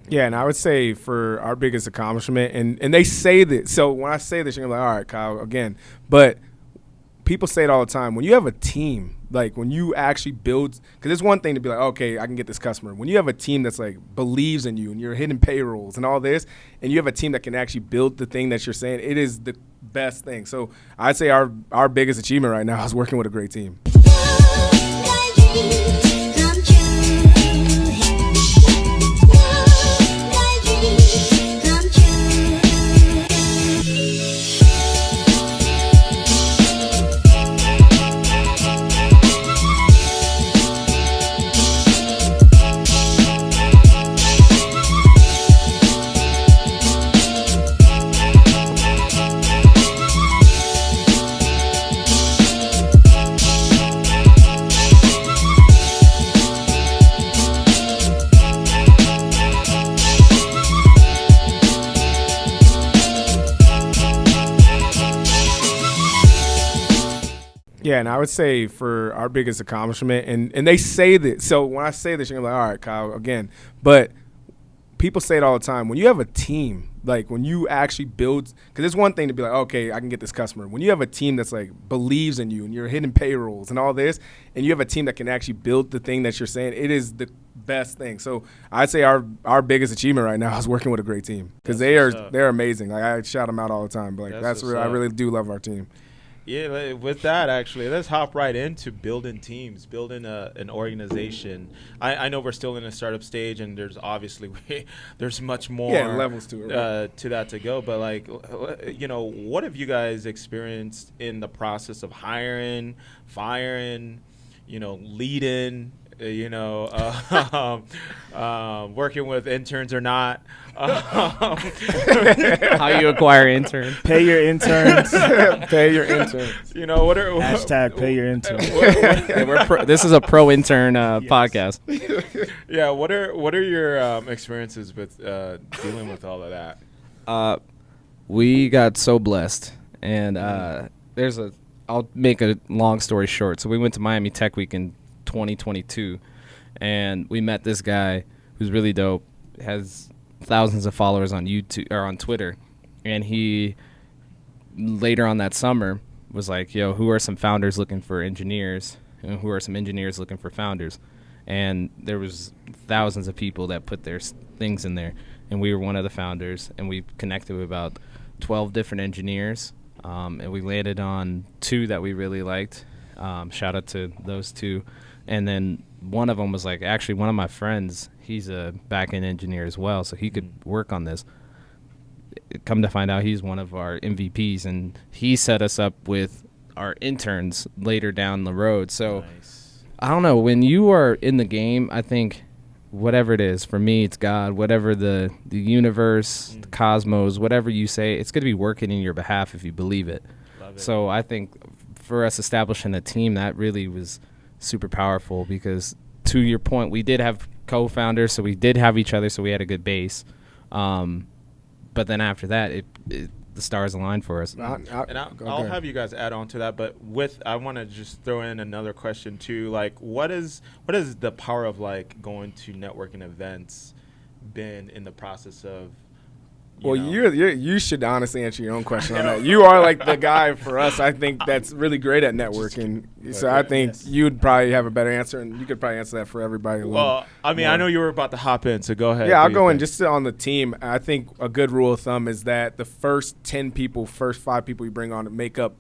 Yeah, and I would say for our biggest accomplishment, and they say that. So when I say this, you're gonna be like, all right, Kyle, again. But people say it all the time. When you have a team, like when you actually build, because it's one thing to be like, okay, I can get this customer. When you have a team that's like believes in you and you're hitting payrolls and all this, and you have a team that can actually build the thing that you're saying, it is the best thing. So I'd say our biggest achievement right now is working with a great team. Yeah, and I would say for our biggest accomplishment, and they say that. So when I say this, you're gonna be like, all right, Kyle, again. But people say it all the time. When you have a team, like when you actually build, because it's one thing to be like, okay, I can get this customer. When you have a team that's like believes in you and you're hitting payrolls and all this, and you have a team that can actually build the thing that you're saying, it is the best thing. So I'd say our biggest achievement right now is working with a great team, because they're amazing. Like I shout them out all the time. But like that's real. I really do love our team. Yeah, with that, actually, let's hop right into building teams, building an organization. I know we're still in a startup stage, and there's obviously there's much more levels to it, right? To that to go. But like, what have you guys experienced in the process of hiring, firing, leading? Working with interns or not. How you acquire interns? Pay your interns. Pay your interns. What are hashtag pay your interns? This is a pro intern podcast. Yeah. What are your experiences with dealing with all of that? We got so blessed, and I'll make a long story short. So we went to Miami Tech Week in 2022, and we met this guy who's really dope, has thousands of followers on YouTube or on Twitter, and he later on that summer was like, yo, who are some founders looking for engineers, and who are some engineers looking for founders? And there was thousands of people that put their things in there, and we were one of the founders, and we connected with about 12 different engineers, and we landed on 2 that we really liked. Shout out to those 2. And then one of them was like, actually, one of my friends, he's a back-end engineer as well, so he could work on this. Come to find out, he's one of our MVPs, and he set us up with our interns later down the road. So nice. I don't know. When you are in the game, I think whatever it is, for me, it's God, whatever the universe, the cosmos, whatever you say, it's going to be working in your behalf if you believe it. Love it. So I think for us establishing a team, that really was super powerful, because to your point, we did have co-founders, so we did have each other, so we had a good base. But then after that, the stars aligned for us. I'll have you guys add on to that, but I want to just throw in another question too. Like, what is the power of like going to networking events been in the process of? You should honestly answer your own question on that. You are like the guy for us, I think, that's really great at networking. So I think you'd probably have a better answer, and you could probably answer that for everybody. Well, I mean, I know you were about to hop in, so go ahead. Yeah, I'll go in just on the team. I think a good rule of thumb is that the first 5 people you bring on make up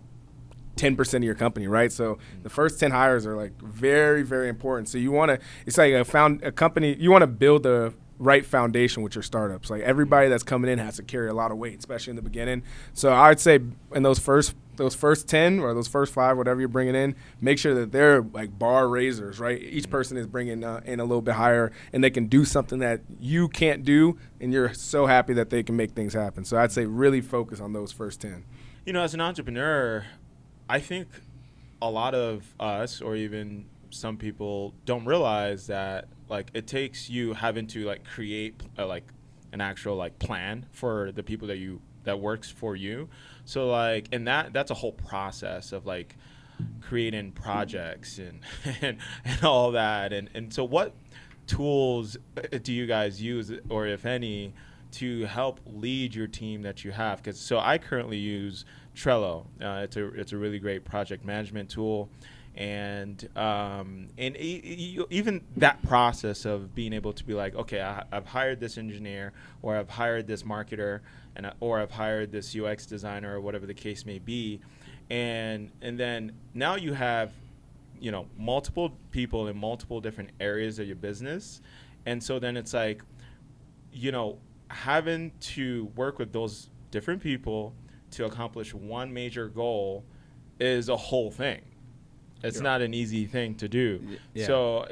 10% of your company, right? So the first 10 hires are like very, very important. So you want to, it's like a company, you want to build a right foundation with your startups. Like everybody that's coming in has to carry a lot of weight, especially in the beginning. So I'd say in those first 10 or those first 5, whatever you're bringing in, make sure that they're like bar raisers, right? Each person is bringing in a little bit higher, and they can do something that you can't do, and you're so happy that they can make things happen. So I'd say really focus on those first 10. As an entrepreneur, I think a lot of us, or even some people, don't realize that like it takes you having to like create like an actual like plan for the people that works for you. So like, and that's a whole process of like creating projects and and all that. And so what tools do you guys use, or if any, to help lead your team that you have? Because so I currently use Trello. It's a really great project management tool, and even that process of being able to be like, okay, I've hired this engineer, or I've hired this marketer, or I've hired this UX designer, or whatever the case may be, and then now you have, you know, multiple people in multiple different areas of your business, and so then it's like, you know, having to work with those different people to accomplish one major goal is a whole thing. It's not an easy thing to do. Yeah. So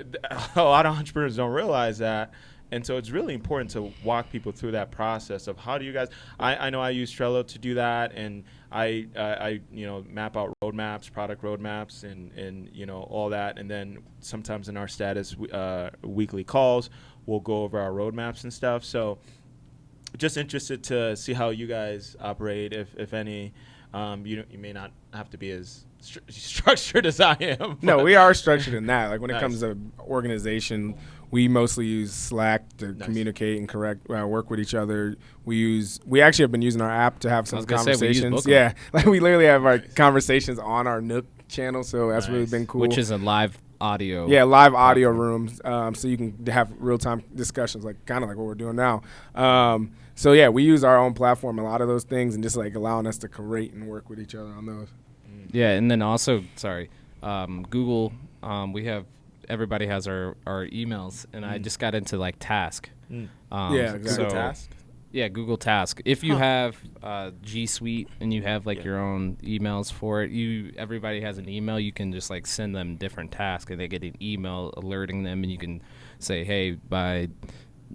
a lot of entrepreneurs don't realize that. And so it's really important to walk people through that process of how do you guys, I know I use Trello to do that, and I you know, map out roadmaps, product roadmaps, and you know, all that. And then sometimes in our status weekly calls, we'll go over our roadmaps and stuff. So just interested to see how you guys operate, if any. You may not have to be as structured as I am. No, we are structured in that. Like when it comes to organization, we mostly use Slack to communicate and work with each other. We actually have been using our app to have some conversations. Yeah, like we literally have our conversations on our Nook channel, so that's really been cool. Which is a live audio. Yeah, live audio rooms, so you can have real-time discussions, like kind of like what we're doing now. So yeah, we use our own platform, a lot of those things, and just like allowing us to create and work with each other on those. Yeah, and then also, Google. Everybody has our emails, and I just got into like Task. Yeah, exactly. So, Task. Yeah, Google Task. If you have G Suite and you have like your own emails for it, everybody has an email. You can just like send them different tasks, and they get an email alerting them, and you can say, hey, by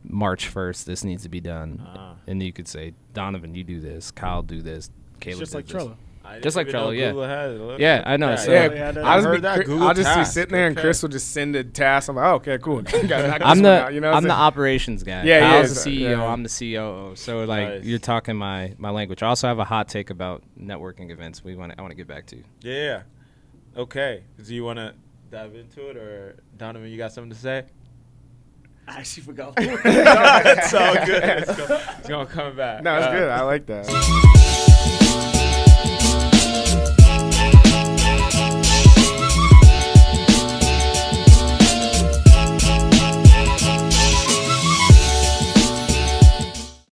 March 1st, this needs to be done. And you could say, Donavan, you do this. Kyle, do this. Caleb, just like Trello. Just like Trello, yeah. Google yeah, I know. Yeah, so I'll just be sitting there, and Kris will just send a task. I'm like, oh, okay, cool. I'm the operations guy. Yeah, Kyle's the CEO. Yeah. I'm the COO. So like, you're talking my language. I also have a hot take about networking events. I want to get back to. Yeah. Okay. Do you want to dive into it, or Donavan, you got something to say? I actually forgot. It's all good. It's going to come back. No, it's good. I like that.